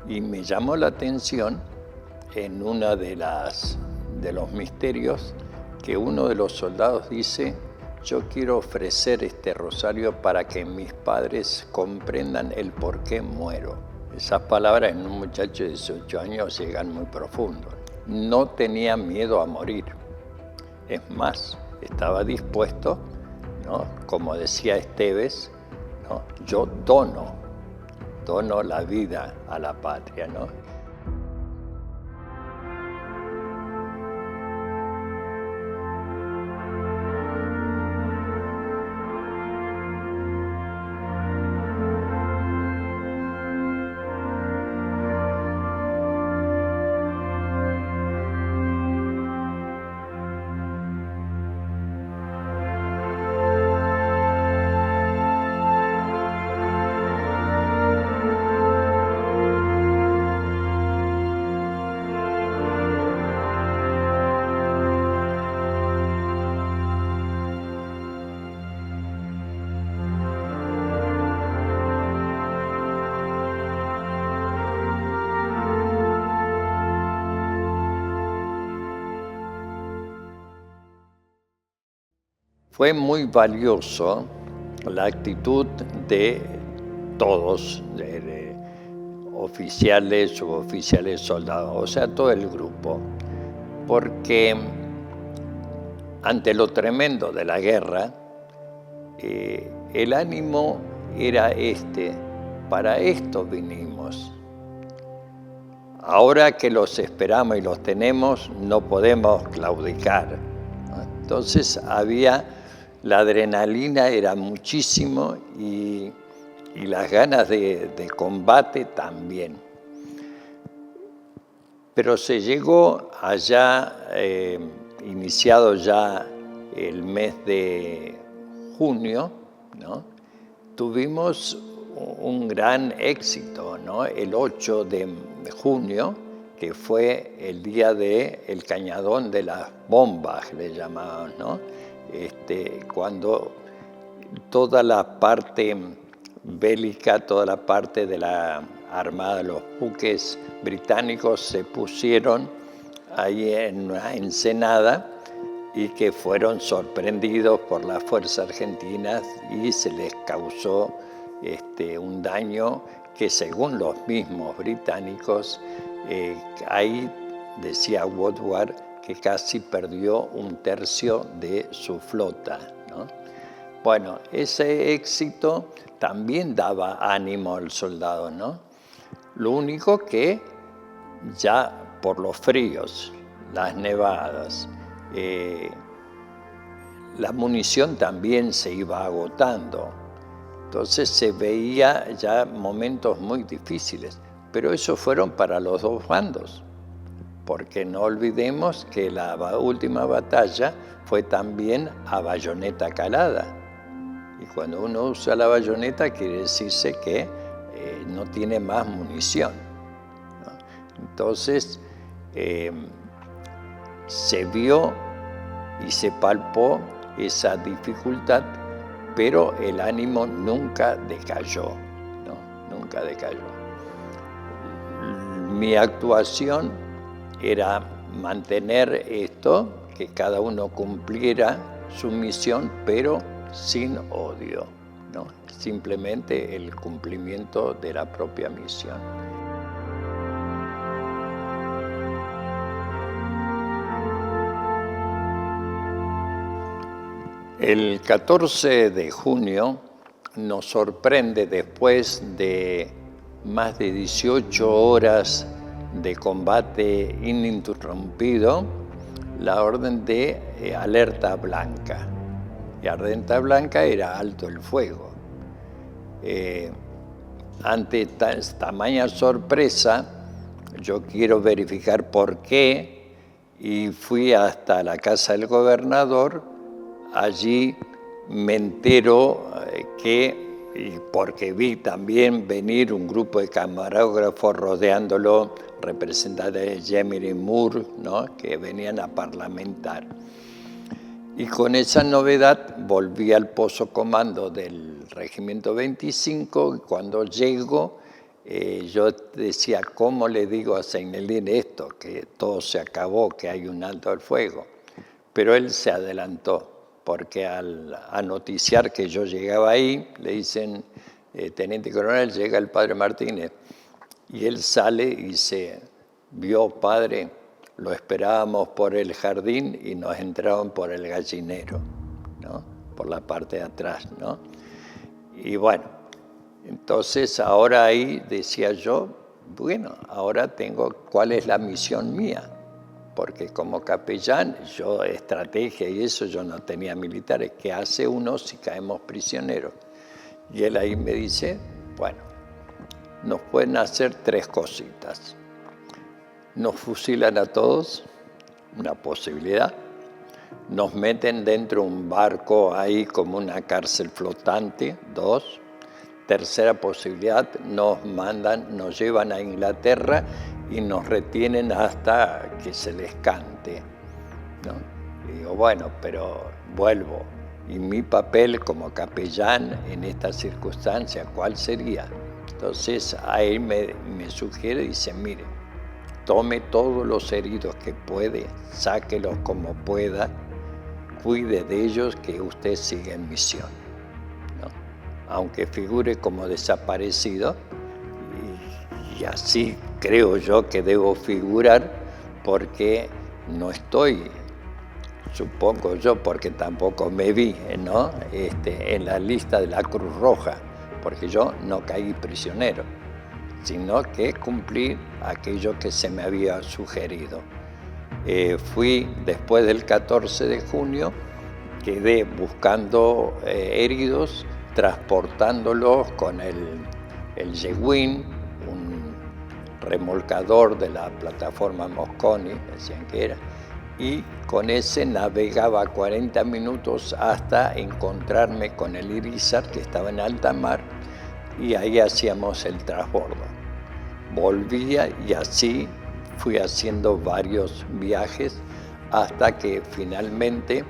Y me llamó la atención en uno de los misterios que uno de los soldados dice: yo quiero ofrecer este rosario para que mis padres comprendan el por qué muero. Esas palabras en un muchacho de 18 años llegan muy profundo. No tenía miedo a morir. Es más, estaba dispuesto, ¿no? Como decía Esteves, ¿no? Yo dono la vida a la patria, ¿no? Fue muy valioso la actitud de todos, de oficiales, suboficiales, soldados, o sea, todo el grupo, porque ante lo tremendo de la guerra, el ánimo era para esto vinimos. Ahora que los esperamos y los tenemos, no podemos claudicar, ¿no? Entonces la adrenalina era muchísimo y las ganas de combate también. Pero se llegó allá, iniciado ya el mes de junio, ¿no? Tuvimos un gran éxito, ¿no? El 8 de junio, que fue el día del cañadón de las bombas, le llamaban, ¿no? Cuando toda la parte bélica, toda la parte de la armada, los buques británicos se pusieron ahí en una ensenada y que fueron sorprendidos por las fuerzas argentinas y se les causó un daño que, según los mismos británicos, ahí decía Woodward que casi perdió 1/3 de su flota, ¿no? Bueno, ese éxito también daba ánimo al soldado, ¿no? Lo único que ya por los fríos, las nevadas, la munición también se iba agotando. Entonces se veía ya momentos muy difíciles, pero esos fueron para los dos bandos, porque no olvidemos que la última batalla fue también a bayoneta calada. Y cuando uno usa la bayoneta quiere decirse que no tiene más munición, ¿no? Entonces se vio y se palpó esa dificultad, pero el ánimo nunca decayó, ¿no? Nunca decayó. Mi actuación era mantener esto, que cada uno cumpliera su misión, pero sin odio, ¿no? Simplemente el cumplimiento de la propia misión. El 14 de junio nos sorprende, después de más de 18 horas de combate ininterrumpido, la orden de alerta blanca. Y alerta blanca era alto el fuego. Ante tamaña sorpresa, yo quiero verificar por qué, y fui hasta la casa del gobernador. Allí me entero porque vi también venir un grupo de camarógrafos rodeándolo, representantes de Gemini Moore, ¿no?, que venían a parlamentar. Y con esa novedad volví al pozo comando del Regimiento 25, y cuando llego yo decía, ¿cómo le digo a Seinelín esto? Que todo se acabó, que hay un alto al fuego. Pero él se adelantó, porque al noticiar que yo llegaba ahí, le dicen, teniente coronel, llega el padre Martínez. Y él sale y dice, vio, padre, lo esperábamos por el jardín y nos entraron por el gallinero, ¿no? Por la parte de atrás, ¿no? Y bueno, entonces ahora ahí decía yo, bueno, ahora tengo, ¿cuál es la misión mía? Porque como capellán, yo estrategia y eso, yo no tenía militares. ¿Qué hace uno si caemos prisioneros? Y él ahí me dice, bueno, nos pueden hacer 3 cositas. Nos fusilan a todos, una posibilidad. Nos meten dentro de un barco ahí como una cárcel flotante, 2. Tercera posibilidad, nos llevan a Inglaterra y nos retienen hasta que se les cante, ¿no? Y digo, bueno, pero vuelvo. Y mi papel como capellán en esta circunstancia, ¿cuál sería? Entonces ahí me sugiere, dice, mire, tome todos los heridos que puede, sáquelos como pueda, cuide de ellos, que usted sigue en misión, ¿no? Aunque figure como desaparecido, y así creo yo que debo figurar, porque no estoy, supongo yo, porque tampoco me vi, ¿no? En la lista de la Cruz Roja, porque yo no caí prisionero, sino que cumplí aquello que se me había sugerido. Fui después del 14 de junio, quedé buscando heridos, transportándolos con el Yeguín, un remolcador de la plataforma Mosconi, decían que era, y con ese navegaba 40 minutos hasta encontrarme con el Irizar, que estaba en alta mar, y ahí hacíamos el transbordo. Volvía y así fui haciendo varios viajes hasta que finalmente,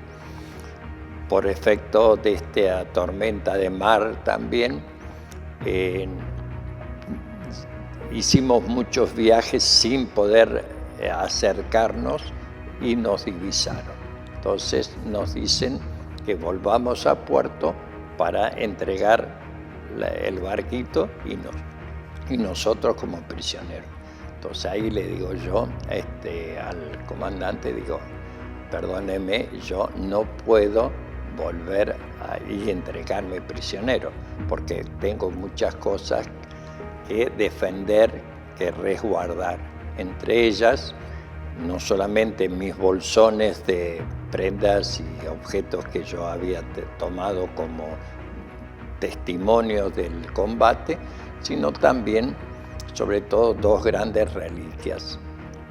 por efecto de esta tormenta de mar también, hicimos muchos viajes sin poder acercarnos y nos divisaron. Entonces nos dicen que volvamos a puerto para entregar el barquito y nosotros como prisioneros. Entonces ahí le digo yo al comandante, digo, perdóneme, yo no puedo volver ahí y entregarme prisionero, porque tengo muchas cosas que defender, que resguardar. Entre ellas, no solamente mis bolsones de prendas y objetos que yo había tomado como testimonio del combate, sino también, sobre todo, 2 grandes reliquias.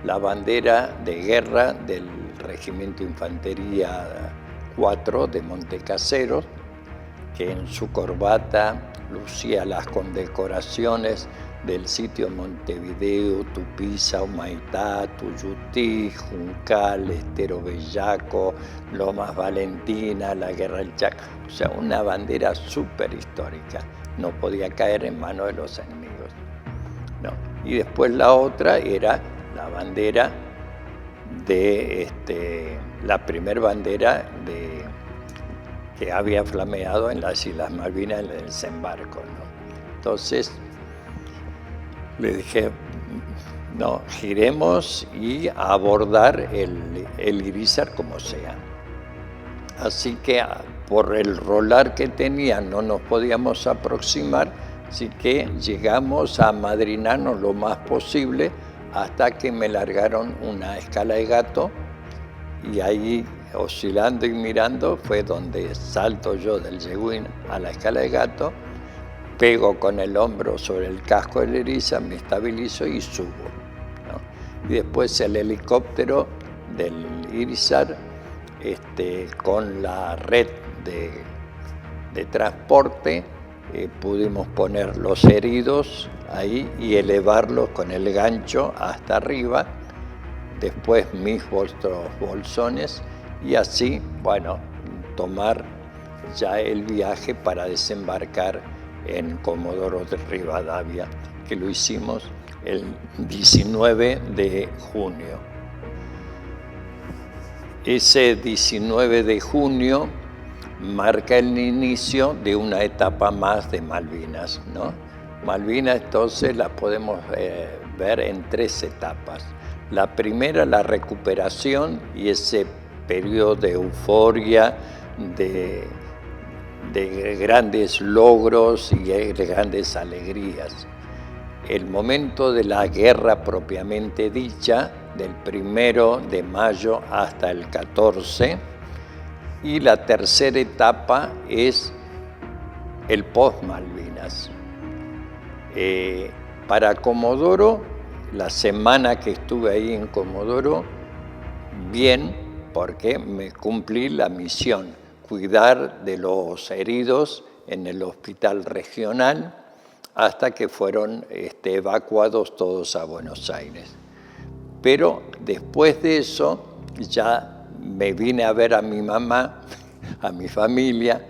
La bandera de guerra del Regimiento Infantería 4 de Montecaseros, que en su corbata lucía las condecoraciones del sitio Montevideo, Tupiza, Humaitá, Tuyutí, Juncal, Estero Bellaco, Lomas Valentina, la Guerra del Chaco. O sea, una bandera súper histórica. No podía caer en manos de los enemigos. No. Y después la otra era la bandera de la primera bandera que había flameado en las Islas Malvinas en el desembarco, ¿no? Entonces le dije, no, giremos y a abordar el Irizar como sea. Así que por el rolar que tenía no nos podíamos aproximar, así que llegamos a amadrinarnos lo más posible hasta que me largaron una escala de gato, y ahí, oscilando y mirando, fue donde salto yo del Yeguín a la escala de gato, pego con el hombro sobre el casco del Irizar, me estabilizo y subo, ¿no? Y después el helicóptero del Irizar, con la red de transporte, pudimos poner los heridos ahí y elevarlos con el gancho hasta arriba, después mis bolsones, y así, bueno, tomar ya el viaje para desembarcar en Comodoro de Rivadavia. que lo hicimos el 19 de junio. Ese 19 de junio marca el inicio de una etapa más de Malvinas, ¿no? Malvinas entonces la podemos ver en 3 etapas. La primera, la recuperación y ese periodo de euforia, de grandes logros y de grandes alegrías. El momento de la guerra propiamente dicha, del 1 de mayo hasta el 14, y la tercera etapa es el post-Malvinas. Para Comodoro, la semana que estuve ahí en Comodoro, bien, porque me cumplí la misión, cuidar de los heridos en el hospital regional hasta que fueron evacuados todos a Buenos Aires. Pero después de eso ya me vine a ver a mi mamá, a mi familia,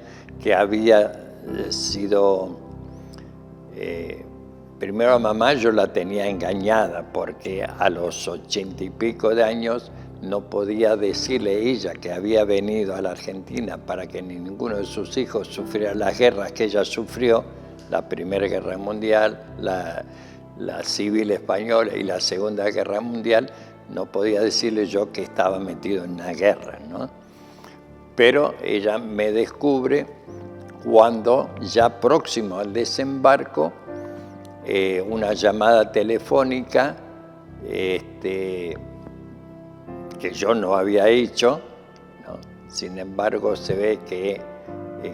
que había sido... primero a mamá yo la tenía engañada porque a los 80 y pico de años no podía decirle a ella que había venido a la Argentina para que ninguno de sus hijos sufriera las guerras que ella sufrió, la Primera Guerra Mundial, la Civil Española y la Segunda Guerra Mundial. No podía decirle yo que estaba metido en una guerra, ¿no? Pero ella me descubre cuando, ya próximo al desembarco, una llamada telefónica que yo no había hecho, ¿no? Sin embargo, se ve que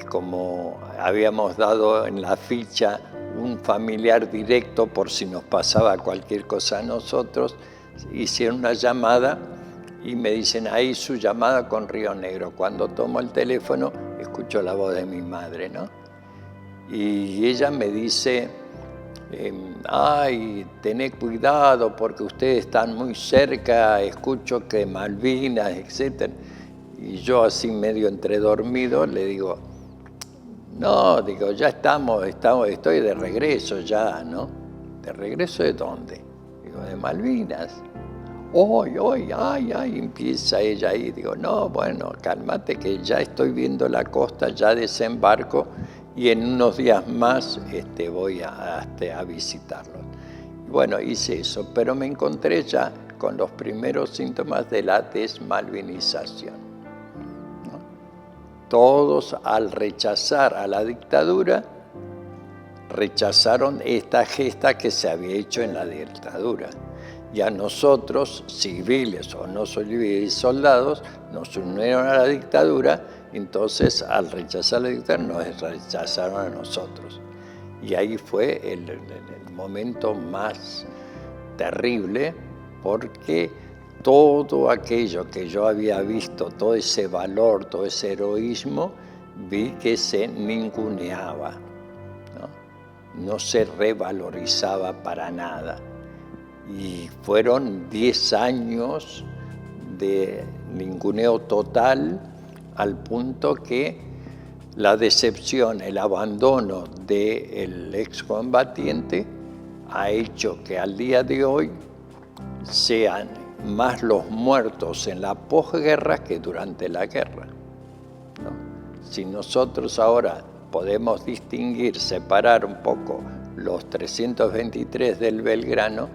como habíamos dado en la ficha un familiar directo por si nos pasaba cualquier cosa a nosotros, hicieron una llamada y me dicen, ahí su llamada con Río Negro. Cuando tomo el teléfono, escucho la voz de mi madre, ¿no? Y ella me dice, ay, tened cuidado porque ustedes están muy cerca, escucho que Malvinas, etc. Y yo así medio entredormido le digo, no, digo, ya estamos, estoy de regreso ya, ¿no? ¿De regreso de dónde? Digo, de Malvinas. Hoy, ay, empieza ella ahí. Digo, no, bueno, cálmate que ya estoy viendo la costa, ya desembarco y en unos días más voy a visitarlo. Bueno, hice eso, pero me encontré ya con los primeros síntomas de la desmalvinización, ¿no? Todos, al rechazar a la dictadura, rechazaron esta gesta que se había hecho en la dictadura. Y a nosotros, civiles o no civiles, soldados, nos unieron a la dictadura, entonces al rechazar la dictadura nos rechazaron a nosotros. Y ahí fue el momento más terrible, porque todo aquello que yo había visto, todo ese valor, todo ese heroísmo, vi que se ninguneaba, no se revalorizaba para nada. Y fueron 10 años de ninguneo total, al punto que la decepción, el abandono del excombatiente ha hecho que al día de hoy sean más los muertos en la posguerra que durante la guerra, ¿no? Si nosotros ahora podemos distinguir, separar un poco los 323 del Belgrano,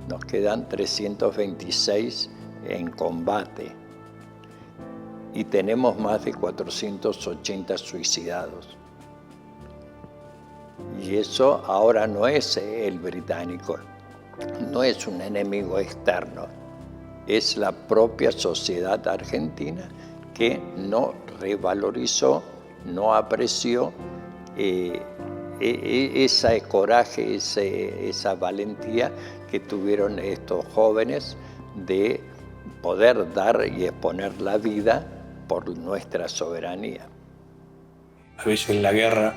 nos quedan 326 en combate y tenemos más de 480 suicidados. Y eso ahora no es el británico, no es un enemigo externo, es la propia sociedad argentina que no revalorizó, no apreció ese coraje, esa valentía que tuvieron estos jóvenes de poder dar y exponer la vida por nuestra soberanía. A veces la guerra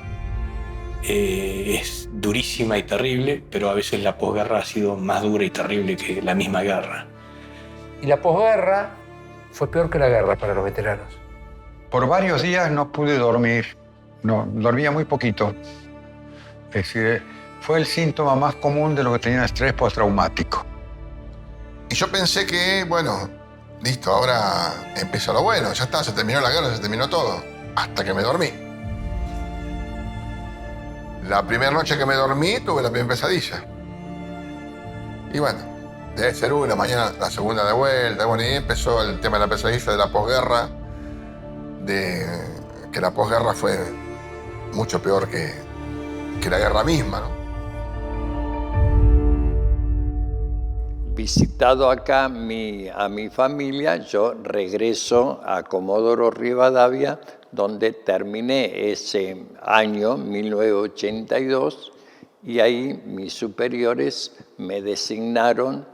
es durísima y terrible, pero a veces la posguerra ha sido más dura y terrible que la misma guerra. Y la posguerra fue peor que la guerra para los veteranos. Por varios días no pude dormir, no, dormía muy poquito. Es decir, fue el síntoma más común de lo que tenía estrés postraumático. Y yo pensé que, bueno, listo, ahora empieza lo bueno, ya está, se terminó la guerra, se terminó todo. Hasta que me dormí. La primera noche que me dormí tuve la primera pesadilla. Y bueno, debe ser una, mañana la segunda de vuelta. Bueno, y empezó el tema de la pesadilla de la posguerra, de que la posguerra fue mucho peor que la guerra misma, ¿no? Visitado acá a mi familia, yo regreso a Comodoro Rivadavia, donde terminé ese año, 1982, y ahí mis superiores me designaron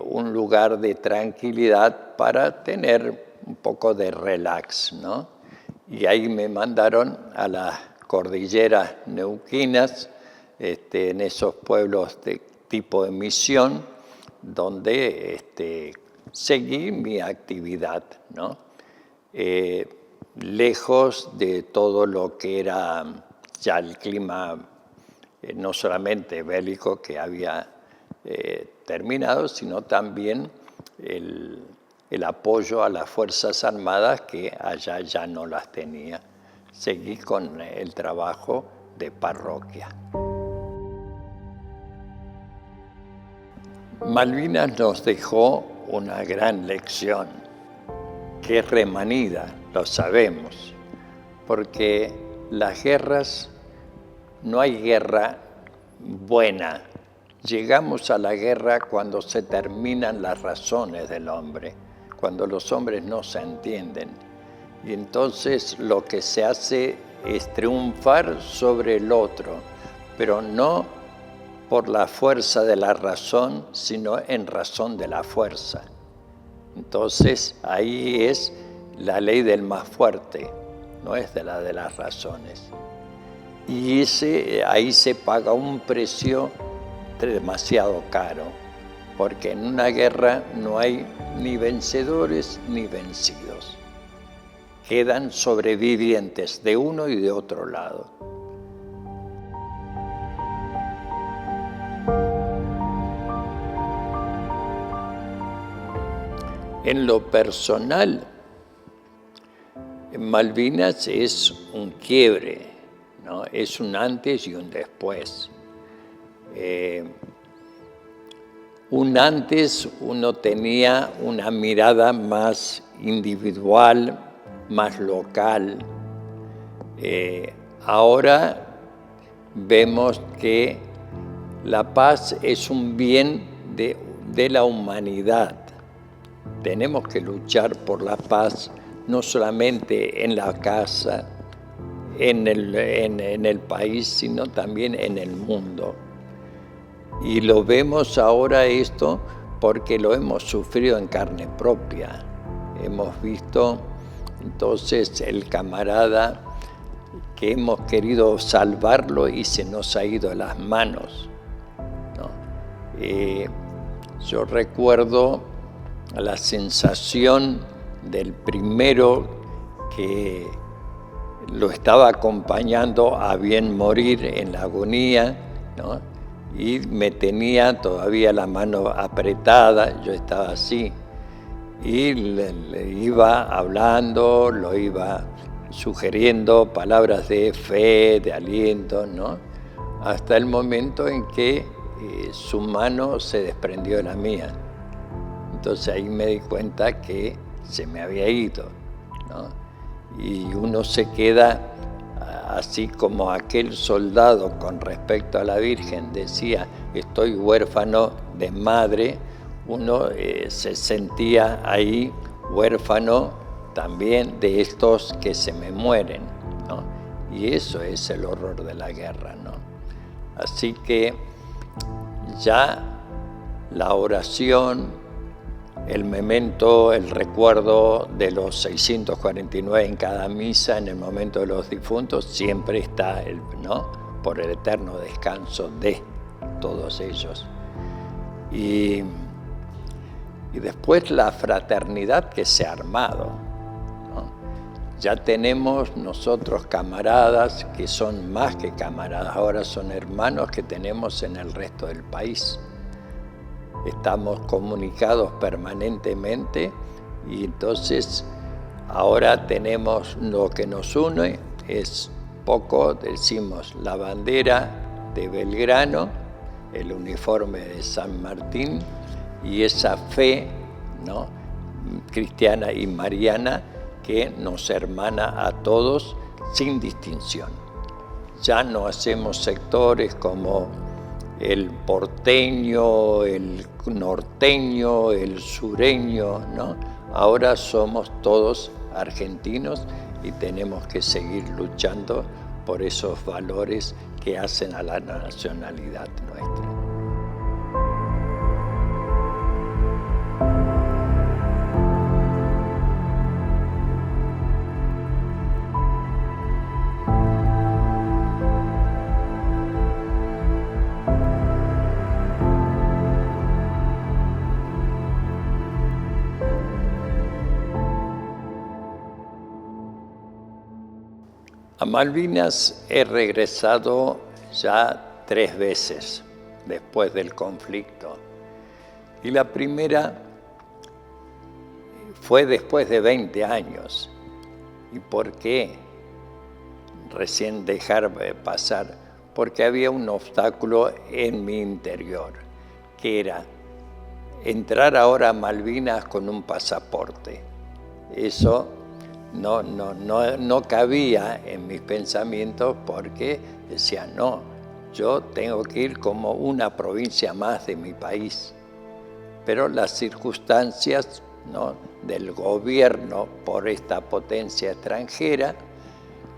un lugar de tranquilidad para tener un poco de relax, ¿no? Y ahí me mandaron a las cordilleras neuquinas, en esos pueblos de tipo de misión, donde seguí mi actividad, ¿no? Lejos de todo lo que era ya el clima, no solamente bélico que había terminado, sino también el apoyo a las Fuerzas Armadas que allá ya no las tenía. Seguí con el trabajo de parroquia. Malvinas nos dejó una gran lección, que es remanida, lo sabemos, porque las guerras, no hay guerra buena. Llegamos a la guerra cuando se terminan las razones del hombre, cuando los hombres no se entienden. Y entonces lo que se hace es triunfar sobre el otro, pero no por la fuerza de la razón, sino en razón de la fuerza. Entonces ahí es la ley del más fuerte, no es de las razones. Y ahí se paga un precio demasiado caro, porque en una guerra no hay ni vencedores ni vencidos. Quedan sobrevivientes de uno y de otro lado. En lo personal, Malvinas es un quiebre, ¿no? Es un antes y un después. Un antes uno tenía una mirada más individual, más local. Ahora vemos que la paz es un bien de la humanidad. Tenemos que luchar por la paz, no solamente en la casa, en el país, sino también en el mundo. Y lo vemos ahora esto porque lo hemos sufrido en carne propia. Hemos visto entonces el camarada que hemos querido salvarlo y se nos ha ido de las manos, ¿no? Yo recuerdo la sensación del primero que lo estaba acompañando a bien morir en la agonía, ¿no? Y me tenía todavía la mano apretada, yo estaba así, y le iba hablando, lo iba sugiriendo palabras de fe, de aliento, ¿no? Hasta el momento en que su mano se desprendió de la mía. Entonces ahí me di cuenta que se me había ido, ¿no? Y uno se queda así como aquel soldado con respecto a la Virgen decía, estoy huérfano de madre, uno se sentía ahí huérfano también de estos que se me mueren, ¿no? Y eso es el horror de la guerra, ¿no? Así que ya la oración, el memento, el recuerdo de los 649 en cada misa en el momento de los difuntos, siempre está, ¿no? Por el eterno descanso de todos ellos. Y después la fraternidad que se ha armado, ¿no? Ya tenemos nosotros camaradas que son más que camaradas, ahora son hermanos que tenemos en el resto del país. Estamos comunicados permanentemente y entonces ahora tenemos lo que nos une, es poco, decimos la bandera de Belgrano, el uniforme de San Martín y esa fe, ¿no?, cristiana y mariana que nos hermana a todos sin distinción. Ya no hacemos sectores como el porteño, el norteño, el sureño, ¿no? Ahora somos todos argentinos y tenemos que seguir luchando por esos valores que hacen a la nacionalidad nuestra. A Malvinas he regresado ya 3 veces después del conflicto. Y la primera fue después de 20 años. ¿Y por qué recién dejar pasar? Porque había un obstáculo en mi interior, que era entrar ahora a Malvinas con un pasaporte. Eso no cabía en mis pensamientos porque decía, no, yo tengo que ir como una provincia más de mi país. Pero las circunstancias, ¿no?, del gobierno por esta potencia extranjera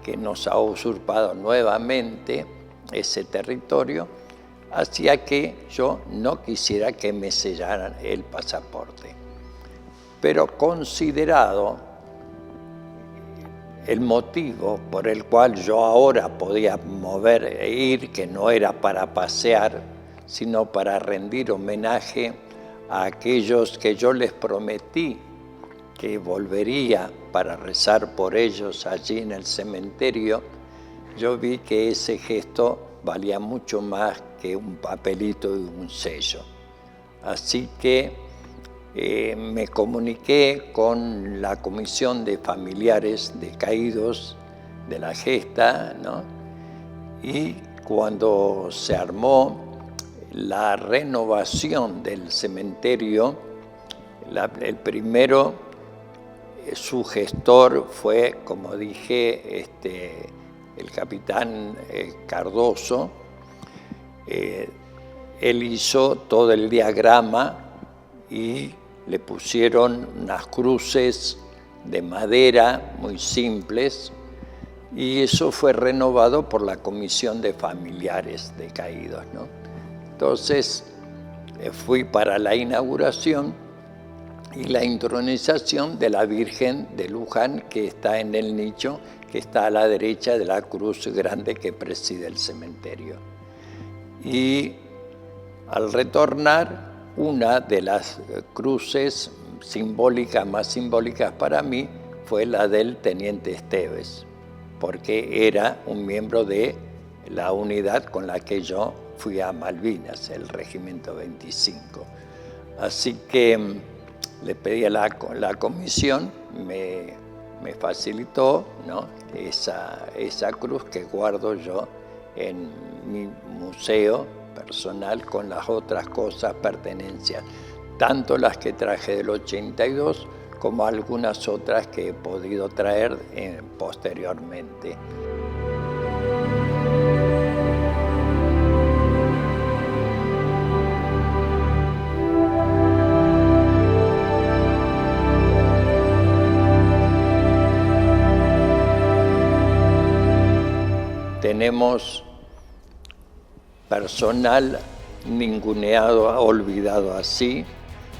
que nos ha usurpado nuevamente ese territorio, hacía que yo no quisiera que me sellaran el pasaporte. Pero considerado el motivo por el cual yo ahora podía mover e ir, que no era para pasear, sino para rendir homenaje a aquellos que yo les prometí que volvería para rezar por ellos allí en el cementerio, yo vi que ese gesto valía mucho más que un papelito y un sello. Así que me comuniqué con la Comisión de Familiares de Caídos de la Gesta, ¿no?, y cuando se armó la renovación del cementerio, el primero, su gestor fue, como dije, el capitán Cardoso. Él hizo todo el diagrama y le pusieron unas cruces de madera muy simples y eso fue renovado por la Comisión de Familiares de Caídos, ¿no? Entonces fui para la inauguración y la intronización de la Virgen de Luján, que está en el nicho, que está a la derecha de la cruz grande que preside el cementerio. Y al retornar, una de las cruces más simbólicas para mí fue la del teniente Esteves, porque era un miembro de la unidad con la que yo fui a Malvinas, el Regimiento 25. Así que le pedí a la comisión, me facilitó, ¿no?, esa cruz que guardo yo en mi museo personal con las otras cosas, pertenencias, tanto las que traje del 82 como algunas otras que he podido traer posteriormente. Tenemos personal ninguneado, olvidado así,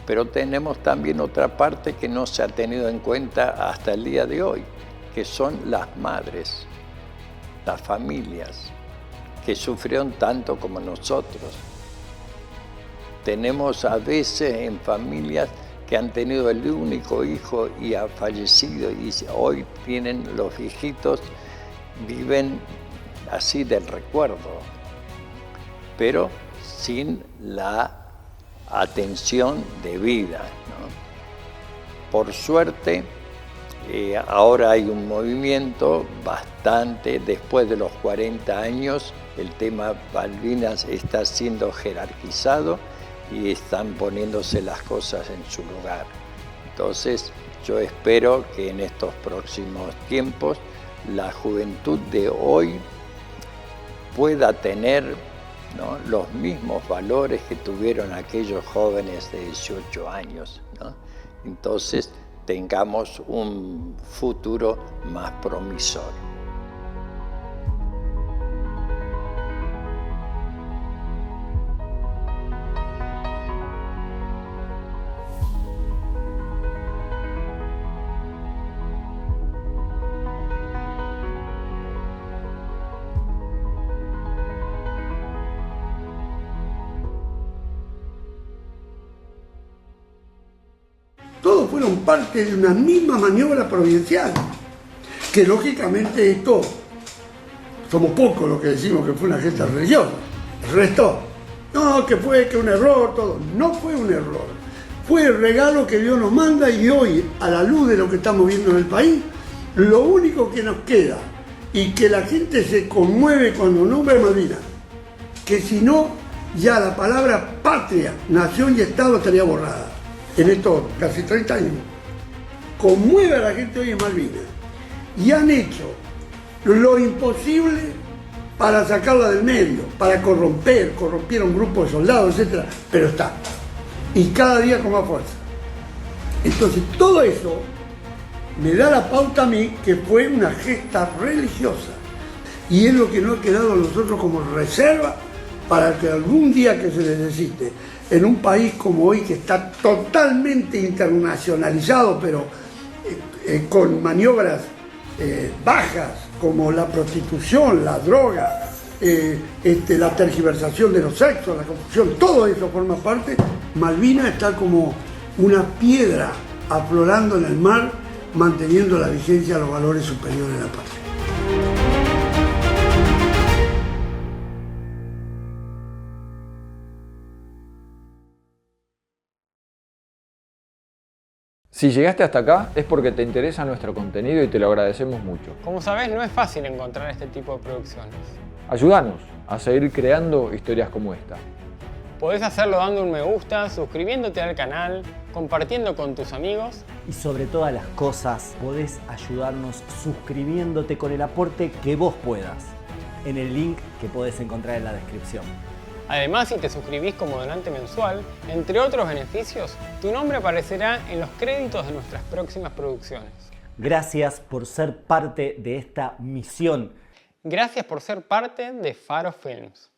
pero tenemos también otra parte que no se ha tenido en cuenta hasta el día de hoy, que son las madres, las familias, que sufrieron tanto como nosotros. Tenemos a veces en familias que han tenido el único hijo y ha fallecido y hoy tienen los viejitos, viven así del recuerdo, pero sin la atención debida, ¿no? Por suerte, ahora hay un movimiento bastante, después de los 40 años, el tema Malvinas está siendo jerarquizado y están poniéndose las cosas en su lugar. Entonces, yo espero que en estos próximos tiempos la juventud de hoy pueda tener, ¿no?, los mismos valores que tuvieron aquellos jóvenes de 18 años, ¿no? Entonces, tengamos un futuro más promisor. Todos fueron parte de una misma maniobra providencial, que lógicamente esto, somos pocos los que decimos que fue una gesta religiosa, el resto, no, que fue un error, todo, no fue un error, fue el regalo que Dios nos manda y hoy, a la luz de lo que estamos viendo en el país, lo único que nos queda y que la gente se conmueve cuando nombra Malvinas, que si no, ya la palabra patria, nación y Estado estaría borrada. En estos casi 30 años, conmueve a la gente hoy en Malvinas y han hecho lo imposible para sacarla del medio, para corrompieron grupos de soldados, etc. Pero está, y cada día con más fuerza. Entonces todo eso me da la pauta a mí que fue una gesta religiosa y es lo que nos ha quedado a nosotros como reserva para que algún día que se necesite en un país como hoy que está totalmente internacionalizado, pero con maniobras bajas, como la prostitución, la droga, la tergiversación de los sexos, la confusión, todo eso forma parte. Malvinas está como una piedra aflorando en el mar, manteniendo la vigencia de los valores superiores de la patria. Si llegaste hasta acá es porque te interesa nuestro contenido y te lo agradecemos mucho. Como sabés, no es fácil encontrar este tipo de producciones. Ayúdanos a seguir creando historias como esta. Podés hacerlo dando un me gusta, suscribiéndote al canal, compartiendo con tus amigos. Y sobre todas las cosas, podés ayudarnos suscribiéndote con el aporte que vos puedas, en el link que podés encontrar en la descripción. Además, si te suscribís como donante mensual, entre otros beneficios, tu nombre aparecerá en los créditos de nuestras próximas producciones. Gracias por ser parte de esta misión. Gracias por ser parte de Faro Films.